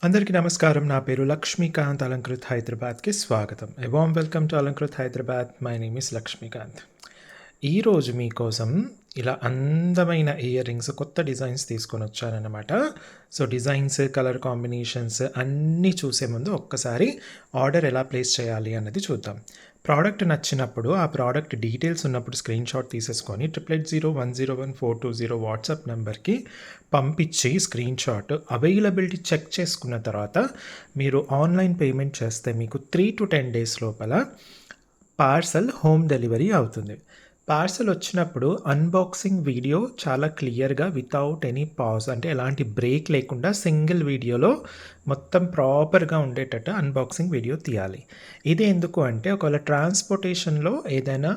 అందరికీ నమస్కారం. నా పేరు లక్ష్మీకాంత్. అలంకృత్ హైదరాబాద్‌కి స్వాగతం. A warm welcome to Alankrit Hyderabad. My name is Lakshmikant. ఈరోజు మీకోసం ఇలా అందమైన ఇయర్ రింగ్స్ కొత్త డిజైన్స్ తీసుకొనొచ్చాననమాట. సో, డిజైన్స్, కలర్ కాంబినేషన్స్ అన్నీ చూసే ముందు ఒక్కసారి ఆర్డర్ ఎలా ప్లేస్ చేయాలి అన్నది చూద్దాం. ప్రోడక్ట్ నచ్చినప్పుడు ఆ ప్రోడక్ట్ డీటెయిల్స్ ఉన్నప్పుడు స్క్రీన్‌షాట్ తీసేసుకొని 8801011420 వాట్సాప్ నంబర్‌కి పంపించి స్క్రీన్‌షాట్ అవైలబిలిటీ చెక్ చేసుకున్న తర్వాత మీరు ఆన్‌లైన్ పేమెంట్ చేస్తే మీకు 3-10 డేస్ లోపల పార్సల్ హోమ్ డెలివరీ అవుతుంది. పార్సల్ వచ్చినప్పుడు అన్బాక్సింగ్ వీడియో చాలా క్లియర్‌గా వితౌట్ ఎనీ పాజ్ అంటే ఎలాంటి బ్రేక్ లేకుండా సింగిల్ వీడియోలో మొత్తం ప్రాపర్‌గా ఉండేటట్టు అన్బాక్సింగ్ వీడియో తీయాలి. ఇది ఎందుకు అంటే ఒకవేళ ట్రాన్స్‌పోర్టేషన్‌లో ఏదైనా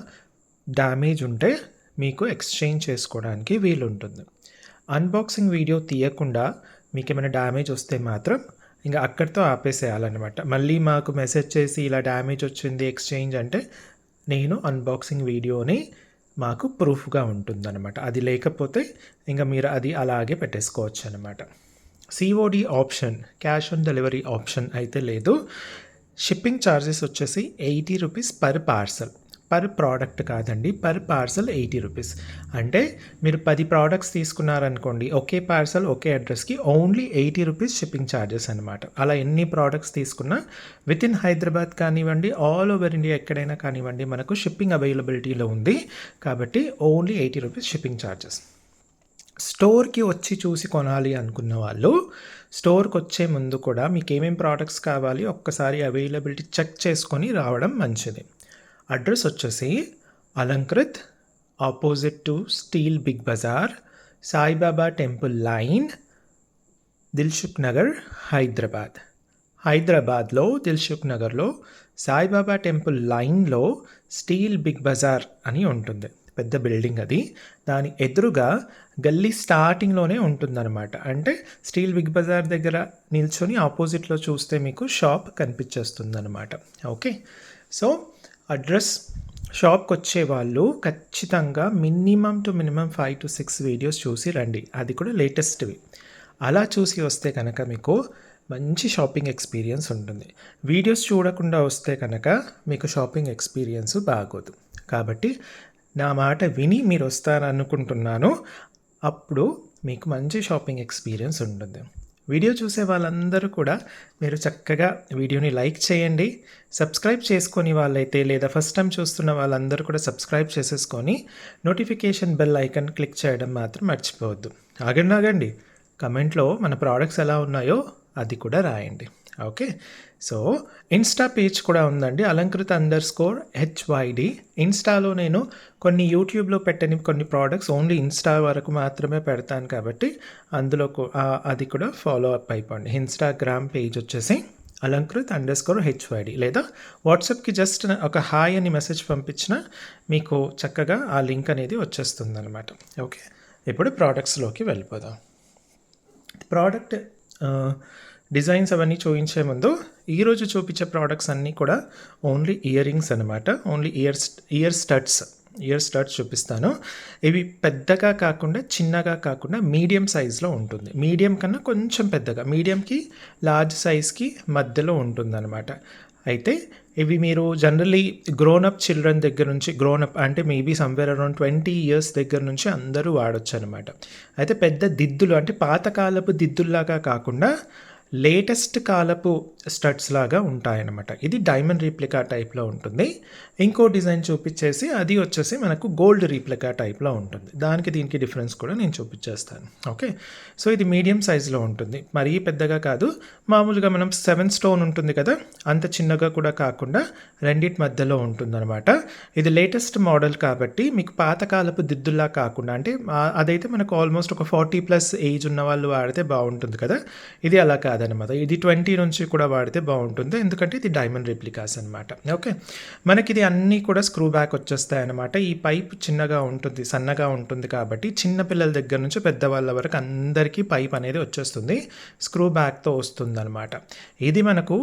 డ్యామేజ్ ఉంటే మీకు ఎక్స్‌చేంజ్ చేసుకోవడానికి వీలుంటుంది. అన్బాక్సింగ్ వీడియో తీయకుండా మీకేమైనా డ్యామేజ్ వస్తే మాత్రం ఇంక అక్కడితో ఆపేసేయాలన్నమాట. మళ్ళీ మాకు మెసేజ్ చేసి ఇలా డ్యామేజ్ వచ్చింది ఎక్స్‌చేంజ్ అంటే నేను అన్బాక్సింగ్ వీడియోని మాకు ప్రూఫ్‌గా ఉంటుందన్నమాట. అది లేకపోతే ఇంక మీరు అది అలాగే పెట్టేసుకోవచ్చనమాట. COD option, cash on delivery option అయితే లేదు. షిప్పింగ్ ఛార్జెస్ వచ్చేసి ₹80 పర్ పార్సల్. పర్ ప్రోడక్ట్ కాదండి, పర్ పార్సల్ ₹80. అంటే మీరు 10 ప్రోడక్ట్స్ తీసుకున్నారనుకోండి, ఒకే పార్సల్ ఒకే అడ్రస్‌కి ఓన్లీ ₹80 షిప్పింగ్ ఛార్జెస్ అనమాట. అలా ఎన్ని ప్రోడక్ట్స్ తీసుకున్నా వితిన్ హైదరాబాద్ కానివ్వండి, ఆల్ ఓవర్ ఇండియా ఎక్కడైనా కానివ్వండి మనకు షిప్పింగ్ అవైలబిలిటీలో ఉంది. కాబట్టి ఓన్లీ ₹80 షిప్పింగ్ ఛార్జెస్. స్టోర్‌కి వచ్చి చూసి కొనాలి అనుకున్న వాళ్ళు స్టోర్‌కి వచ్చే ముందు కూడా మీకు ఏమేం ప్రోడక్ట్స్ కావాలి ఒక్కసారి అవైలబిలిటీ చెక్ చేసుకొని రావడం మంచిది. అడ్రస్ వచ్చేసి Alankrit, opposite to steel Big Bazaar, Saibaba temple line, Dilsukh Nagar, Hyderabad. హైదరాబాద్లో దిల్సుఖ్ నగర్లో సాయిబాబా టెంపుల్ లైన్లో స్టీల్ బిగ్ బజార్ అని ఉంటుంది. పెద్ద బిల్డింగ్ అది. దాని ఎదురుగా గల్లీ స్టార్టింగ్లోనే ఉంటుందన్నమాట. అంటే స్టీల్ బిగ్ బజార్ దగ్గర నిల్చొని ఆపోజిట్లో చూస్తే మీకు షాప్ కనిపించేస్తుందన్నమాట. ఓకే. సో అడ్రస్, షాప్కి వచ్చే వాళ్ళు ఖచ్చితంగా మినిమమ్ 5-6 వీడియోస్ చూసి రండి. అది కూడా లేటెస్ట్వి. అలా చూసి వస్తే కనుక మీకు మంచి షాపింగ్ ఎక్స్పీరియన్స్ ఉంటుంది. వీడియోస్ చూడకుండా వస్తే కనుక మీకు షాపింగ్ ఎక్స్పీరియన్స్ బాగోదు. కాబట్టి నా మాట విని మీరు వస్తారనుకుంటున్నాను. అప్పుడు మీకు మంచి షాపింగ్ ఎక్స్పీరియన్స్ ఉంటుంది. వీడియో చూసే వాళ్ళందరూ కూడా మీరు చక్కగా వీడియోని లైక్ చేయండి. సబ్స్క్రైబ్ చేసుకొని వాళ్ళైతే లేదా ఫస్ట్ టైం చూస్తున్న వాళ్ళందరూ కూడా సబ్స్క్రైబ్ చేసేసుకొని నోటిఫికేషన్ బెల్ ఐకాన్ క్లిక్ చేయడం మాత్రం మర్చిపోవద్దు. ఆగండి, కమెంట్లో మన ప్రోడక్ట్స్ ఎలా ఉన్నాయో అది కూడా రాయండి. ఓకే. సో ఇన్స్టా పేజ్ కూడా ఉందండి, అలంకృత్_HYD. ఇన్స్టాలో నేను కొన్ని యూట్యూబ్లో పెట్టని కొన్ని ప్రోడక్ట్స్ ఓన్లీ ఇన్స్టా వరకు మాత్రమే పెడతాను కాబట్టి అందులో అది కూడా ఫాలో అప్ అయిపోండి. ఇన్స్టాగ్రామ్ పేజ్ వచ్చేసి అలంకృత్_HYD లేదా వాట్సాప్కి జస్ట్ ఒక హాయ్ అని మెసేజ్ పంపించిన మీకు చక్కగా ఆ లింక్ అనేది వచ్చేస్తుంది అనమాట. ఓకే. ఇప్పుడు ప్రోడక్ట్స్లోకి వెళ్ళిపోదాం. ప్రోడక్ట్ డిజైన్స్ అవన్నీ చూపించే ముందు ఈరోజు చూపించే ప్రోడక్ట్స్ అన్నీ కూడా ఓన్లీ ఇయర్ రింగ్స్ అనమాట. ఓన్లీ ఇయర్ స్టడ్స్ చూపిస్తాను. ఇవి పెద్దగా కాకుండా చిన్నగా కాకుండా మీడియం సైజులో ఉంటుంది. మీడియం కన్నా కొంచెం పెద్దగా, మీడియంకి లార్జ్ సైజ్కి మధ్యలో ఉంటుందన్నమాట. అయితే ఇవి మీరు జనరల్లీ గ్రోనప్ చిల్డ్రన్ దగ్గర నుంచి, గ్రోనప్ అంటే మేబీ సమ్వేర్ అరౌండ్ 20 ఇయర్స్ దగ్గర నుంచి అందరూ వాడచ్చు అనమాట. అయితే పెద్ద దిద్దులు అంటే పాతకాలపు దిద్దుల్లాగా కాకుండా లేటెస్ట్ కాలపు స్టడ్స్ లాగా ఉంటాయన్నమాట. ఇది డైమండ్ రీప్లికా టైప్లో ఉంటుంది. ఇంకో డిజైన్ చూపించేసి అది వచ్చేసి మనకు గోల్డ్ రీప్లికా టైప్లో ఉంటుంది. దీనికి డిఫరెన్స్ కూడా నేను చూపించేస్తాను. ఓకే. సో ఇది మీడియం సైజులో ఉంటుంది, మరీ పెద్దగా కాదు. మామూలుగా మనం 7 స్టోన్ ఉంటుంది కదా, అంత చిన్నగా కూడా కాకుండా రెండింటి మధ్యలో ఉంటుందన్నమాట. ఇది లేటెస్ట్ మోడల్ కాబట్టి మీకు పాతకాలపు దిద్దుల్లా కాకుండా, అంటే అదైతే మనకు ఆల్మోస్ట్ ఒక 40+ ఏజ్ ఉన్న వాళ్ళు వాడితే బాగుంటుంది కదా. ఇది అలా కాదనమాట. ఇది 20 నుంచి కూడా వాడితే బాగుంటుంది, ఎందుకంటే ఇది డైమండ్ రిప్లికాస్ అనమాట. ఓకే. మనకి ఇది అన్నీ కూడా స్క్రూ బ్యాక్ వచ్చేస్తాయి అనమాట. ఈ పైప్ చిన్నగా ఉంటుంది, సన్నగా ఉంటుంది కాబట్టి చిన్న పిల్లల దగ్గర నుంచి పెద్దవాళ్ళ వరకు అందరికీ పైప్ అనేది వచ్చేస్తుంది. స్క్రూ బ్యాక్తో వస్తుంది అనమాట. ఇది మనకు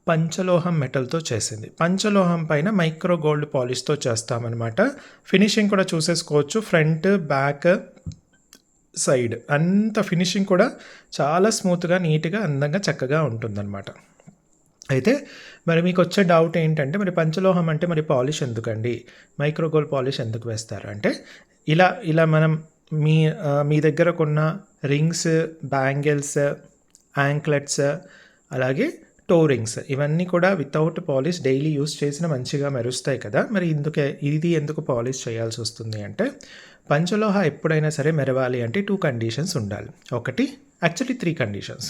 పంచలోహం మెటల్తో చేసింది. పంచలోహం పైన మైక్రో గోల్డ్ పాలిష్తో చేస్తామన్నమాట. ఫినిషింగ్ కూడా చూసేసుకోవచ్చు. ఫ్రంట్, బ్యాక్ సైడ్ అంత ఫినిషింగ్ కూడా చాలా స్మూత్గా, నీట్గా, అందంగా, చక్కగా ఉంటుందన్నమాట. అయితే మరి మీకు వచ్చే డౌట్ ఏంటంటే మరి పంచలోహం అంటే మరి పాలిష్ ఎందుకండి, మైక్రోగోల్డ్ పాలిష్ ఎందుకు వేస్తారు అంటే ఇలా ఇలా మనం మీ దగ్గర కొన్న రింగ్స్, బ్యాంగిల్స్, యాంక్లెట్స్, అలాగే టో రింగ్స్ ఇవన్నీ కూడా వితౌట్ పాలిష్ డైలీ యూస్ చేసిన మంచిగా మెరుస్తాయి కదా. మరి ఇది ఎందుకు పాలిష్ చేయాల్సి వస్తుంది అంటే పంచలోహ ఎప్పుడైనా సరే మెరవాలి అంటే 2 కండిషన్స్ ఉండాలి. ఒకటి, యాక్చువల్లీ 3 కండిషన్స్.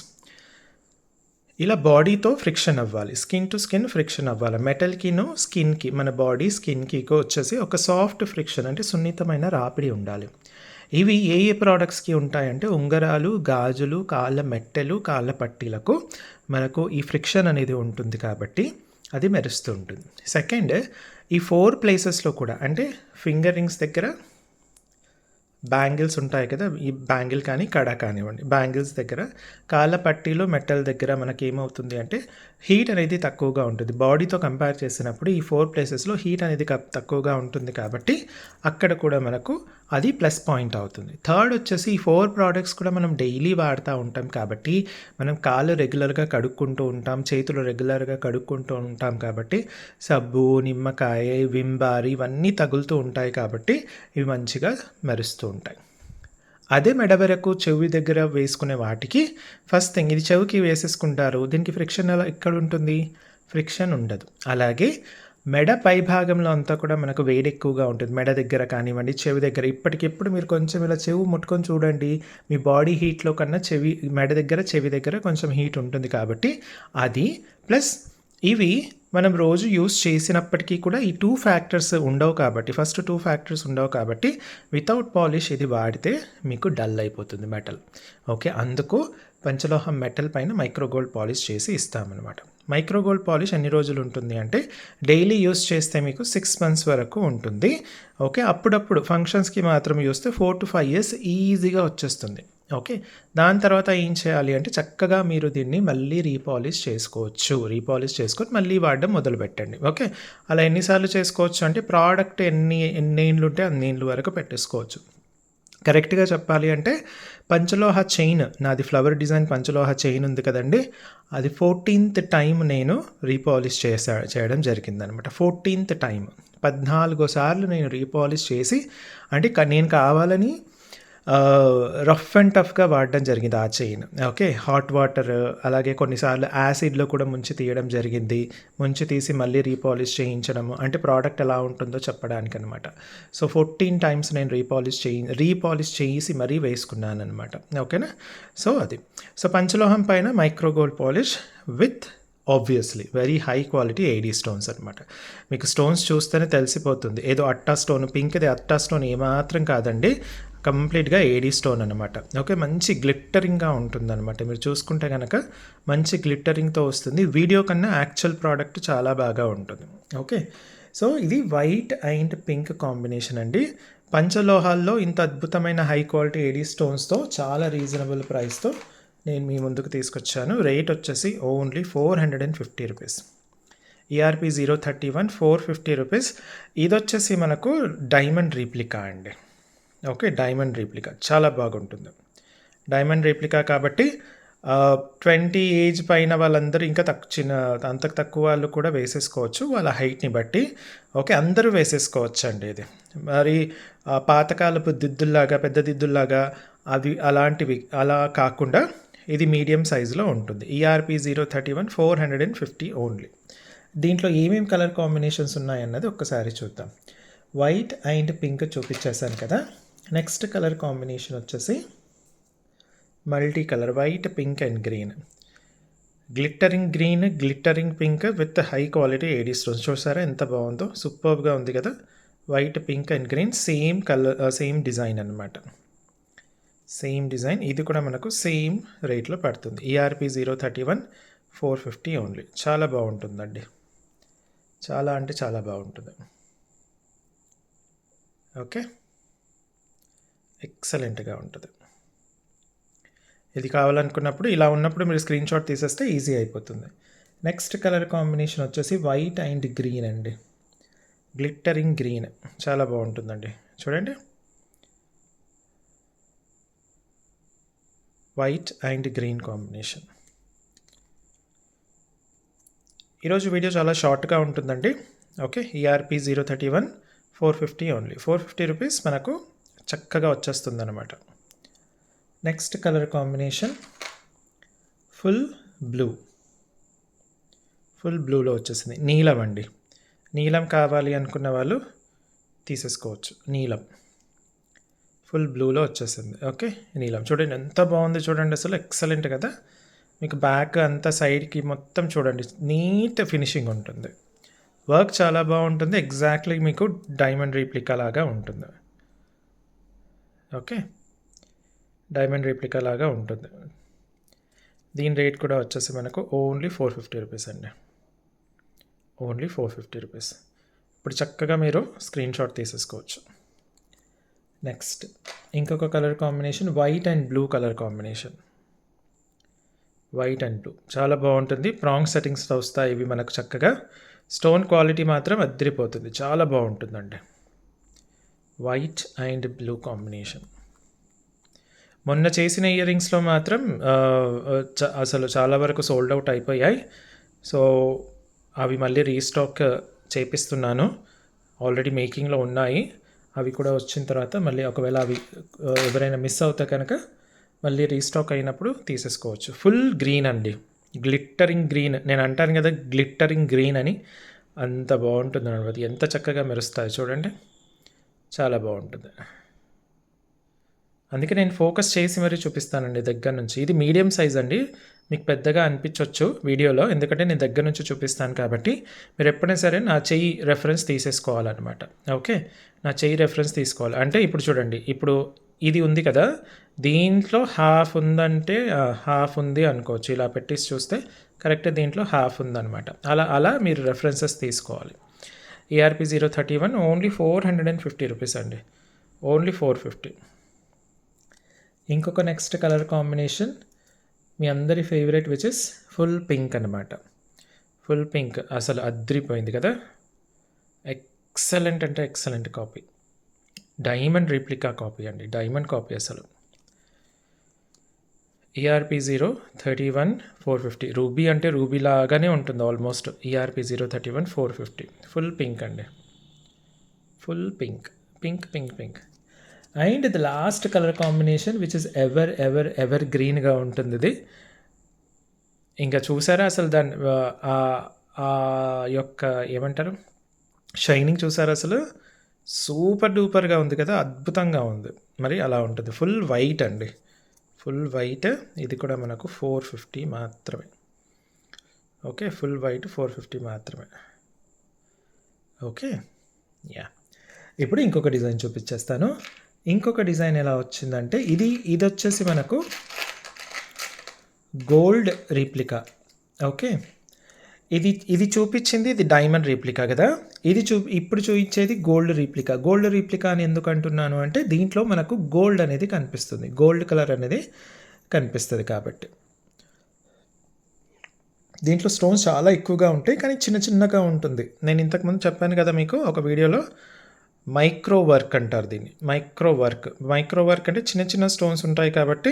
ఇలా బాడీతో ఫ్రిక్షన్ అవ్వాలి, స్కిన్ టు స్కిన్ ఫ్రిక్షన్ అవ్వాలి. మెటల్కిను స్కిన్కి, మన బాడీ స్కిన్కి వచ్చేసి ఒక సాఫ్ట్ ఫ్రిక్షన్ అంటే సున్నితమైన రాపిడి ఉండాలి. ఇవి ఏ ప్రోడక్ట్స్కి ఉంటాయంటే ఉంగరాలు, గాజులు, కాళ్ళ మెట్టెలు, కాళ్ళ పట్టీలకు మనకు ఈ ఫ్రిక్షన్ అనేది ఉంటుంది కాబట్టి అది మెరుస్తూ ఉంటుంది. సెకండ్, ఈ 4 ప్లేసెస్లో కూడా అంటే ఫింగర్ రింగ్స్ దగ్గర బ్యాంగిల్స్ ఉంటాయి కదా, ఈ బ్యాంగిల్ కానీ కడ కానివ్వండి, బ్యాంగిల్స్ దగ్గర, కాళ్ళ పట్టీలు, మెట్టల దగ్గర మనకి ఏమవుతుంది అంటే హీట్ అనేది తక్కువగా ఉంటుంది. బాడీతో కంపేర్ చేసినప్పుడు ఈ 4 ప్లేసెస్లో హీట్ అనేది తక్కువగా ఉంటుంది కాబట్టి అక్కడ కూడా మనకు అది ప్లస్ పాయింట్ అవుతుంది. థర్డ్ వచ్చేసి ఈ 4 ప్రోడక్ట్స్ కూడా మనం డైలీ వాడుతూ ఉంటాం కాబట్టి మనం కాళ్ళు రెగ్యులర్గా కడుక్కుంటూ ఉంటాం, చేతులు రెగ్యులర్గా కడుక్కుంటూ ఉంటాం కాబట్టి సబ్బు, నిమ్మకాయ, విమ్ బార్ ఇవన్నీ తగులుతూ ఉంటాయి కాబట్టి ఇవి మంచిగా మెరుస్తూ ఉంటాయి. అదే మెడ వరకు చెవి దగ్గర వేసుకునే వాటికి ఫస్ట్ థింగ్ ఇది చెవికి వేసేసుకుంటారు, దీనికి ఫ్రిక్షన్ ఎక్కడ ఉంటుంది, ఫ్రిక్షన్ ఉండదు. అలాగే మెడ పై భాగంలో అంతా కూడా మనకు వేడి ఎక్కువగా ఉంటుంది, మెడ దగ్గర కానివ్వండి, చెవి దగ్గర. ఇప్పటికిప్పుడు మీరు కొంచెం ఇలా చెవి ముట్టుకొని చూడండి, మీ బాడీ హీట్లో కన్నా మెడ దగ్గర, చెవి దగ్గర కొంచెం హీట్ ఉంటుంది కాబట్టి అది ప్లస్ ఇవి మనం రోజు యూస్ చేసినప్పటికీ కూడా ఈ 2 ఫ్యాక్టర్స్ ఉండవు కాబట్టి, ఫస్ట్ 2 ఫ్యాక్టర్స్ ఉండవు కాబట్టి వితౌట్ పాలిష్ ఇది వాడితే మీకు డల్ అయిపోతుంది మెటల్. ఓకే, అందుకు పంచలోహం మెటల్ పైన మైక్రోగోల్డ్ పాలిష్ చేసి ఇస్తామన్నమాట. మైక్రోగోల్డ్ పాలిష్ ఎన్ని రోజులు ఉంటుంది అంటే డైలీ యూస్ చేస్తే మీకు 6 months వరకు ఉంటుంది. ఓకే, అప్పుడప్పుడు ఫంక్షన్స్కి మాత్రం చూస్తే 4 to 5 years ఈజీగా వచ్చేస్తుంది. ఓకే, దాని తర్వాత ఏం చేయాలి అంటే చక్కగా మీరు దీన్ని మళ్ళీ రీపాలిష్ చేసుకొని మళ్ళీ వాడడం మొదలు పెట్టండి. ఓకే, అలా ఎన్నిసార్లు చేసుకోవచ్చు అంటే ప్రోడక్ట్ ఎన్ని ఏండ్లు ఉంటే అన్ని ఏండ్లు వరకు పెట్టేసుకోవచ్చు. కరెక్ట్గా చెప్పాలి అంటే పంచలోహ చైన్, నాది ఫ్లవర్ డిజైన్ పంచలోహ చైన్ ఉంది కదండి, అది 14th టైం నేను రీపాలిష్ చేయడం జరిగిందనమాట. 14th టైం, 14 సార్లు నేను రీపాలిష్ చేసి అంటే నేను కావాలని రఫ్ అండ్ టఫ్గా వాడడం జరిగింది ఆ చైన్. ఓకే, హాట్ వాటర్ అలాగే కొన్నిసార్లు యాసిడ్లో కూడా ముంచి తీయడం జరిగింది, ముంచి తీసి మళ్ళీ రీపాలిష్ చేయించడము అంటే ప్రోడక్ట్ ఎలా ఉంటుందో చెప్పడానికి అనమాట. సో 14 times నేను రీపాలిష్ చేసి మరీ వేసుకున్నాను అనమాట. ఓకేనా, సో అది. సో పంచలోహం పైన micro gold polish with obviously very high quality AD stones అనమాట. మీకు స్టోన్స్ చూస్తేనే తెలిసిపోతుంది, ఏదో అట్టా స్టోన్, పింక్ది అట్టా స్టోన్ ఏమాత్రం కాదండి, కంప్లీట్గా ఏడీ స్టోన్ అనమాట. ఓకే, మంచి గ్లిట్టరింగ్గా ఉంటుందన్నమాట. మీరు చూసుకుంటే కనుక మంచి గ్లిట్టరింగ్తో వస్తుంది, వీడియో కన్నా యాక్చువల్ ప్రోడక్ట్ చాలా బాగా ఉంటుంది. ఓకే, సో ఇది వైట్ అండ్ పింక్ కాంబినేషన్ అండి. పంచలోహాల్లో ఇంత అద్భుతమైన హై క్వాలిటీ ఏడీ స్టోన్స్తో చాలా రీజనబుల్ ప్రైస్తో నేను మీ ముందుకు తీసుకొచ్చాను. రేట్ వచ్చేసి ఓన్లీ 450 రూపీస్. ERP 031, 450 rupees. ఇది వచ్చేసి మనకు డైమండ్ రీప్లికా అండి. ఓకే, డైమండ్ రీప్లికా చాలా బాగుంటుంది. డైమండ్ రీప్లికా కాబట్టి 20 ఏజ్ పైన వాళ్ళందరూ ఇంకా అంతకు తక్కువ వాళ్ళు కూడా వేసేసుకోవచ్చు వాళ్ళ హైట్ని బట్టి. ఓకే, అందరూ వేసేసుకోవచ్చు అండి ఇది. మరి పాతకాలపు దిద్దుల్లాగా, పెద్ద దిద్దుల్లాగా అవి అలాంటివి అలా కాకుండా ఇది మీడియం సైజులో ఉంటుంది. ERP 031, 450 only. దీంట్లో ఏమేమి కలర్ కాంబినేషన్స్ ఉన్నాయన్నది ఒక్కసారి చూద్దాం. వైట్ అండ్ పింక్ చూపించేశాను కదా. నెక్స్ట్ కలర్ కాంబినేషన్ వచ్చేసి multi colour, white, pink and green. Glittering green, glittering pink with high quality AD stones. చూసారా ఎంత బాగుందో, సూపర్గా ఉంది కదా. White, pink and green same colour, same design అనమాట. Same design. ఇది కూడా మనకు సేమ్ రేట్లో పడుతుంది. ERP 031, 450 only. చాలా బాగుంటుందండి, చాలా అంటే చాలా బాగుంటుంది. ఓకే, ఎక్సలెంట్గా ఉంటుంది. ఇది కావాలనుకున్నప్పుడు ఇలా ఉన్నప్పుడు మీరు స్క్రీన్ షాట్ తీసేస్తే ఈజీ అయిపోతుంది. నెక్స్ట్ కలర్ కాంబినేషన్ వచ్చేసి వైట్ అండ్ గ్రీన్ అండి. గ్లిట్టరింగ్ గ్రీన్ చాలా బాగుంటుందండి. చూడండి, వైట్ అండ్ గ్రీన్ కాంబినేషన్. ఈరోజు వీడియో చాలా షార్ట్గా ఉంటుందండి. Okay, ERP 031 450 only. 450 రూపీస్ మనకు చక్కగా వచ్చేస్తుంది అనమాట. నెక్స్ట్ కలర్ కాంబినేషన్ ఫుల్ బ్లూలో వచ్చేసింది. నీలం అండి. నీలం కావాలి అనుకున్న వాళ్ళు తీసేసుకోవచ్చు. నీలం ఫుల్ బ్లూలో వచ్చేసింది. ఓకే, నీలం చూడండి ఎంత బాగుంది చూడండి, అసలు ఎక్సలెంట్ కదా. మీకు బ్యాక్ అంతా సైడ్కి మొత్తం చూడండి నీట్ ఫినిషింగ్ ఉంటుంది. వర్క్ చాలా బాగుంటుంది. ఎగ్జాక్ట్లీ మీకు డైమండ్ రీప్లికా లాగా ఉంటుంది. ఓకే, డైమండ్ రీప్లికా లాగా ఉంటుంది. దీని రేట్ కూడా వచ్చేసి మనకు ఓన్లీ 450 రూపీస్ అండి. Only 450 rupees. ఇప్పుడు చక్కగా మీరు స్క్రీన్ షాట్ తీసేసుకోవచ్చు. నెక్స్ట్ ఇంకొక colour combination white and blue colour combination. White and blue చాలా బాగుంటుంది. ప్రాంగ్ సెట్టింగ్స్తో వస్తాయి ఇవి మనకు చక్కగా. స్టోన్ క్వాలిటీ మాత్రం అద్దరిపోతుంది, చాలా బాగుంటుందండి. White and blue combination. మొన్న చేసిన ఇయర్ రింగ్స్లో మాత్రం అసలు చాలా వరకు సోల్డ్ అవుట్ అయిపోయాయి. సో అవి మళ్ళీ రీస్టాక్ చేపిస్తున్నాను. ఆల్రెడీ మేకింగ్లో ఉన్నాయి. అవి కూడా వచ్చిన తర్వాత మళ్ళీ ఒకవేళ అవి ఎవరైనా మిస్ అవుతే కనుక మళ్ళీ రీస్టాక్ అయినప్పుడు తీసేసుకోవచ్చు. ఫుల్ గ్రీన్ అండి, గ్లిట్టరింగ్ గ్రీన్. నేను అంటాను కదా గ్లిట్టరింగ్ గ్రీన్ అని, అంత బాగుంటుంది అనమాట. ఎంత చక్కగా మెరుస్తాయి చూడండి, చాలా బాగుంటుంది. అందుకే నేను ఫోకస్ చేసి మరీ చూపిస్తానండి దగ్గర నుంచి. ఇది మీడియం సైజ్ అండి, మీకు పెద్దగా అనిపించవచ్చు వీడియోలో, ఎందుకంటే నేను దగ్గర నుంచి చూపిస్తాను కాబట్టి. మీరు ఎప్పుడైనా సరే నా చెయ్యి రెఫరెన్స్ తీసేసుకోవాలన్నమాట. ఓకే, నా చెయ్యి రెఫరెన్స్ తీసుకోవాలి. అంటే ఇప్పుడు చూడండి, ఇప్పుడు ఇది ఉంది కదా, దీంట్లో హాఫ్ ఉందంటే హాఫ్ ఉంది అనుకోవచ్చు. ఇలా పెట్టేసి చూస్తే కరెక్ట్ దీంట్లో హాఫ్ ఉందన్నమాట. అలా మీరు రెఫరెన్సెస్ తీసుకోవాలి. ఈఆర్పి 031 ఓన్లీ 450 రూపీస్ అండి. ఓన్లీ 450. ఇంకొక నెక్స్ట్ కలర్ కాంబినేషన్ మీ అందరి favourite, which is full pink అనమాట. ఫుల్ పింక్ అసలు అద్రిపోయింది కదా, ఎక్సలెంట్ అంటే excellent copy. Diamond replica copy అండి, డైమండ్ కాపీ అసలు. ఈఆర్పి 031 450. రూబీ అంటే రూబీ లాగానే ఉంటుంది ఆల్మోస్ట్. ఈఆర్పి 031 450. ఫుల్ పింక్ అండి, full pink pink pink pink. And the last colour combination which is ever గ్రీన్గా ఉంటుంది ఇది. ఇంకా చూసారా అసలు దాని యొక్క ఏమంటారు షైనింగ్ చూసారా, అసలు సూపర్ డూపర్గా ఉంది కదా, అద్భుతంగా ఉంది. మరి అలా ఉంటుంది. ఫుల్ వైట్ అండి, ఫుల్ వైట్. ఇది కూడా మనకు 450 మాత్రమే. ఓకే, ఫుల్ వైట్ 450 మాత్రమే. Okay, yeah. ఇప్పుడు ఇంకొక డిజైన్ చూపించేస్తాను. ఇంకొక డిజైన్ ఎలా వచ్చిందంటే ఇది వచ్చేసి మనకు గోల్డ్ రీప్లికా. ఓకే, ఇది చూపించింది ఇది డైమండ్ రీప్లికా కదా, ఇప్పుడు చూపించేది గోల్డ్ రీప్లికా. గోల్డ్ రీప్లికా అని ఎందుకు అంటున్నాను అంటే దీంట్లో మనకు గోల్డ్ అనేది కనిపిస్తుంది, గోల్డ్ కలర్ అనేది కనిపిస్తుంది కాబట్టి. దీంట్లో స్టోన్స్ చాలా ఎక్కువగా ఉంటాయి కానీ చిన్నగా ఉంటుంది. నేను ఇంతకుముందు చెప్పాను కదా మీకు ఒక వీడియోలో, మైక్రో వర్క్ అంటారు దీన్ని. మైక్రో వర్క్ అంటే చిన్న స్టోన్స్ ఉంటాయి కాబట్టి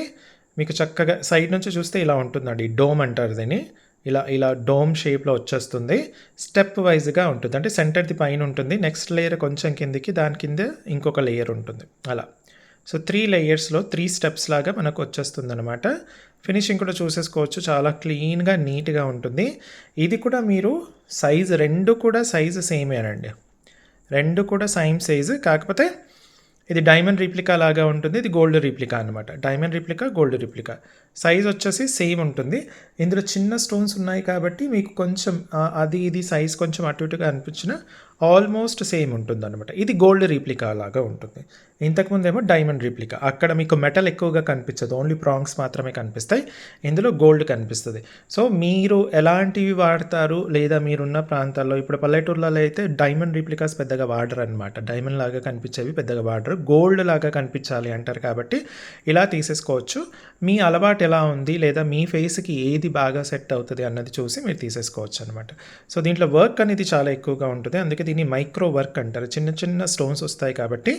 మీకు చక్కగా సైడ్ నుంచి చూస్తే ఇలా ఉంటుందండి. డోమ్ అంటారు దీన్ని. ఇలా డోమ్ షేప్లో వచ్చేస్తుంది. స్టెప్ వైజ్గా ఉంటుంది. అంటే సెంటర్ది పైన ఉంటుంది, నెక్స్ట్ లేయర్ కొంచెం కిందికి, దాని కింద ఇంకొక లేయర్ ఉంటుంది అలా. సో 3 లేయర్స్లో 3 స్టెప్స్ లాగా మనకు వచ్చేస్తుంది అనమాట. ఫినిషింగ్ కూడా చూసేసుకోవచ్చు, చాలా క్లీన్గా నీట్గా ఉంటుంది. ఇది కూడా మీరు సైజు 2 కూడా సైజు సేమేనండి, 2 కూడా సేమ్ సైజు. కాకపోతే ఇది డైమండ్ రీప్లికా లాగా ఉంటుంది, ఇది గోల్డ్ రీప్లికా అనమాట. Diamond replica, gold replica. Size వచ్చేసి సేమ్ ఉంటుంది. ఇందులో చిన్న స్టోన్స్ ఉన్నాయి కాబట్టి మీకు కొంచెం ఇది సైజ్ కొంచెం అటు ఇటుగా అనిపించిన ఆల్మోస్ట్ సేమ్ ఉంటుంది అనమాట. ఇది గోల్డ్ రీప్లికా లాగా ఉంటుంది. ఇంతకుముందేమో డైమండ్ రీప్లికా, అక్కడ మీకు మెటల్ ఎక్కువగా కనిపించదు, ఓన్లీ ప్రాంగ్స్ మాత్రమే కనిపిస్తాయి. ఇందులో గోల్డ్ కనిపిస్తుంది. సో మీరు ఎలాంటివి వాడతారు, లేదా మీరున్న ప్రాంతాల్లో, ఇప్పుడు పల్లెటూర్లలో అయితే డైమండ్ రీప్లికాస్ పెద్దగా వాడరు అనమాట. డైమండ్ లాగా కనిపించేవి పెద్దగా వాడరు, గోల్డ్ లాగా కనిపించాలి అంటారు కాబట్టి ఇలా తీసేసుకోవచ్చు. మీ అలవాటు ఎలా ఉంది, లేదా మీ ఫేస్కి ఏది బాగా సెట్ అవుతుంది అన్నది చూసి మీరు తీసేసుకోవచ్చు అనమాట. సో దీంట్లో వర్క్ అనేది చాలా ఎక్కువగా ఉంటుంది, అందుకే దీన్ని మైక్రో వర్క్ అంటారు. చిన్న స్టోన్స్ వస్తాయి కాబట్టి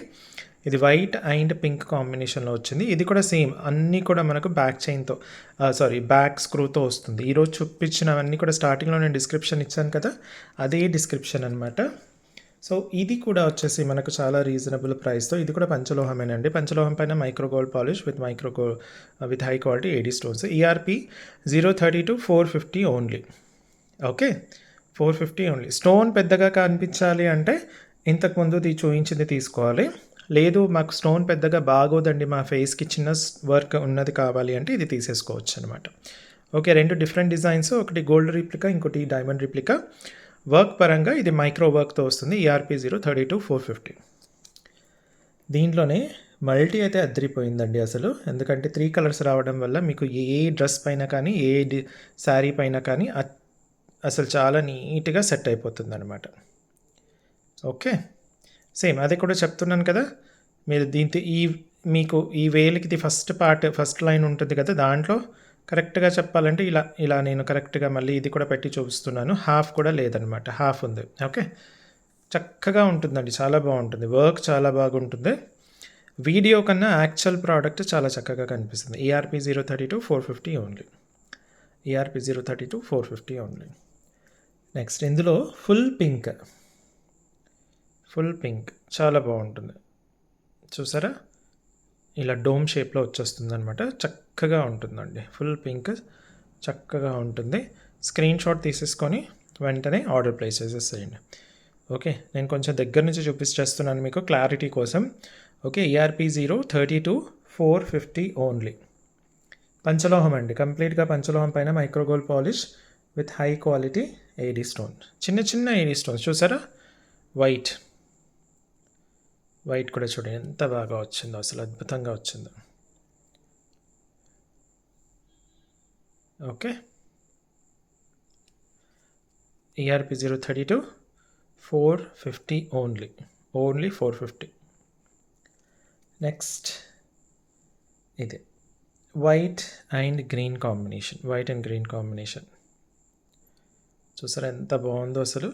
ఇది వైట్ అండ్ పింక్ కాంబినేషన్లో వచ్చింది. ఇది కూడా సేమ్ అన్నీ కూడా మనకు బ్యాక్ చైన్తో బ్యాక్ స్క్రూతో వస్తుంది. ఈరోజు చూపించినవన్నీ కూడా స్టార్టింగ్లో నేను డిస్క్రిప్షన్ ఇచ్చాను కదా, అదే డిస్క్రిప్షన్ అనమాట. సో ఇది కూడా వచ్చేసి మనకు చాలా రీజనబుల్ ప్రైస్తో, ఇది కూడా పంచలోహమేనండి. పంచలోహం పైన micro gold polish with high quality AD stones. ERP 032 450 only. Okay, 450 only. Stone పెద్దగా కనిపించాలి అంటే ఇంతకుముందు చూపించింది తీసుకోవాలి. లేదు మాకు స్టోన్ పెద్దగా బాగోదండి, మా ఫేస్కి చిన్న వర్క్ ఉన్నది కావాలి అంటే ఇది తీసేసుకోవచ్చు అనమాట. ఓకే, 2 డిఫరెంట్ డిజైన్స్, ఒకటి గోల్డ్ రిప్లికా, ఇంకోటి డైమండ్ రిప్లికా. వర్క్ పరంగా ఇది మైక్రో వర్క్తో వస్తుంది. ఈఆర్పి 032 450. దీంట్లోనే మల్టీ అయితే అద్దరిపోయిందండి అసలు, ఎందుకంటే 3 కలర్స్ రావడం వల్ల మీకు ఏ డ్రెస్ పైన కానీ ఏ శారీ పైన కానీ అసలు చాలా నీట్గా సెట్ అయిపోతుంది అనమాట. ఓకే, సేమ్ అదే కూడా చెప్తున్నాను కదా, మీరు మీకు ఈ వేలికి ఫస్ట్ లైన్ ఉంటుంది కదా, దాంట్లో కరెక్ట్గా చెప్పాలంటే ఇలా నేను కరెక్ట్గా మళ్ళీ ఇది కూడా పెట్టి చూపిస్తున్నాను. హాఫ్ కూడా లేదనమాట, హాఫ్ ఉంది. ఓకే, చక్కగా ఉంటుందండి, చాలా బాగుంటుంది, వర్క్ చాలా బాగుంటుంది. వీడియో కన్నా యాక్చువల్ ప్రోడక్ట్ చాలా చక్కగా కనిపిస్తుంది. ERP 032 450 only. ERP 032 450 only. Next ఇందులో ఫుల్ పింక్ చాలా బాగుంటుంది, చూసారా, ఇలా డోమ్ షేప్లో వచ్చేస్తుంది అనమాట. చక్కగా ఉంటుందండి, ఫుల్ పింక్ చక్కగా ఉంటుంది. స్క్రీన్ షాట్ తీసేసుకొని వెంటనే ఆర్డర్ ప్లేస్ చేసేసేయండి. ఓకే, నేను కొంచెం దగ్గర నుంచి చూపిస్తున్నాను మీకు క్లారిటీ కోసం. Okay, ERP 032 450 only. పంచలోహం అండి, కంప్లీట్గా పంచలోహం పైన micro gold polish with high quality AD stone, చిన్న ఏడీ స్టోన్స్ చూసారా. వైట్ కూడా చూడండి ఎంత బాగా వచ్చిందో, అసలు అద్భుతంగా వచ్చిందో. Okay, ERP 032 450 only 450. నెక్స్ట్ ఇది వైట్ అండ్ గ్రీన్ కాంబినేషన్ చూసారా ఎంత బాగుందో అసలు.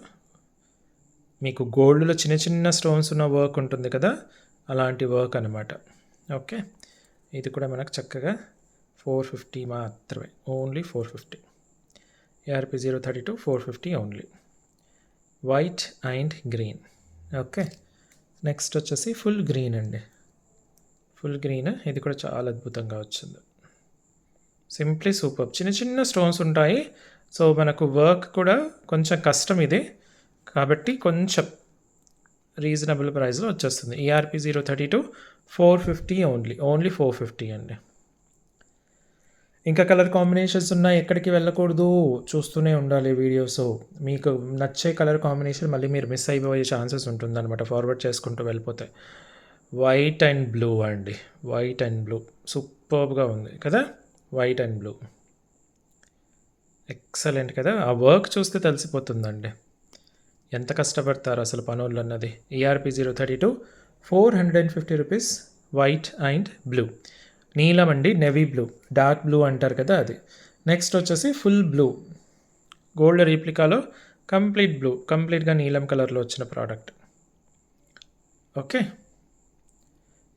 మీకు గోల్డ్లో చిన్న స్టోన్స్ ఉన్న వర్క్ ఉంటుంది కదా, అలాంటి వర్క్ అనమాట. ఓకే, ఇది కూడా మనకు చక్కగా 450 మాత్రమే, only 450. ERP 032 450 only. White and green. Okay, next వచ్చేసి ఫుల్ గ్రీన్ అండి, ఇది కూడా చాలా అద్భుతంగా వచ్చింది. సింప్లీ సూపర్, చిన్న స్టోన్స్ ఉంటాయి. సో మనకు వర్క్ కూడా కొంచెం కష్టం ఇది, కాబట్టి కొంచెం రీజనబుల్ ప్రైస్లో వచ్చేస్తుంది. ఈఆర్పి 032 450 ఓన్లీ 450 అండి. ఇంకా కలర్ కాంబినేషన్స్ ఉన్నాయి, ఎక్కడికి వెళ్ళకూడదు, చూస్తూనే ఉండాలి వీడియోస్. మీకు నచ్చే కలర్ కాంబినేషన్ మళ్ళీ మీరు మిస్ అయిపోయే ఛాన్సెస్ ఉంటుందన్నమాట, ఫార్వర్డ్ చేసుకుంటూ వెళ్ళిపోతే. వైట్ అండ్ బ్లూ అండి, సూపర్గా ఉంది కదా, వైట్ అండ్ బ్లూ ఎక్సలెంట్ కదా. ఆ వర్క్ చూస్తే తెలిసిపోతుందండి ఎంత కష్టపడతారు అసలు పనులు అన్నది. ERP 032 450 rupees. White and blue, నీలం అండి, నెవీ బ్లూ, డార్క్ బ్లూ అంటారు కదా అది. నెక్స్ట్ వచ్చేసి ఫుల్ బ్లూ, గోల్డ్ రీప్లికాలో కంప్లీట్గా నీలం కలర్లో వచ్చిన ప్రోడక్ట్. ఓకే,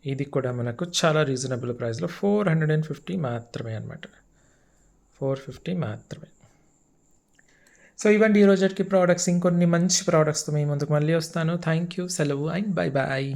ఇది కూడా మనకు చాలా రీజనబుల్ ప్రైస్లో 450 మాత్రమే అనమాట, 450 మాత్రమే. సో ఇవండి ఈరోజుకి ప్రోడక్ట్స్. ఇంకొన్ని మంచి ప్రోడక్ట్స్తో మీ ముందుకు మళ్ళీ వస్తాను. థ్యాంక్ యూ, సెలవు అండ్ బై బాయ్.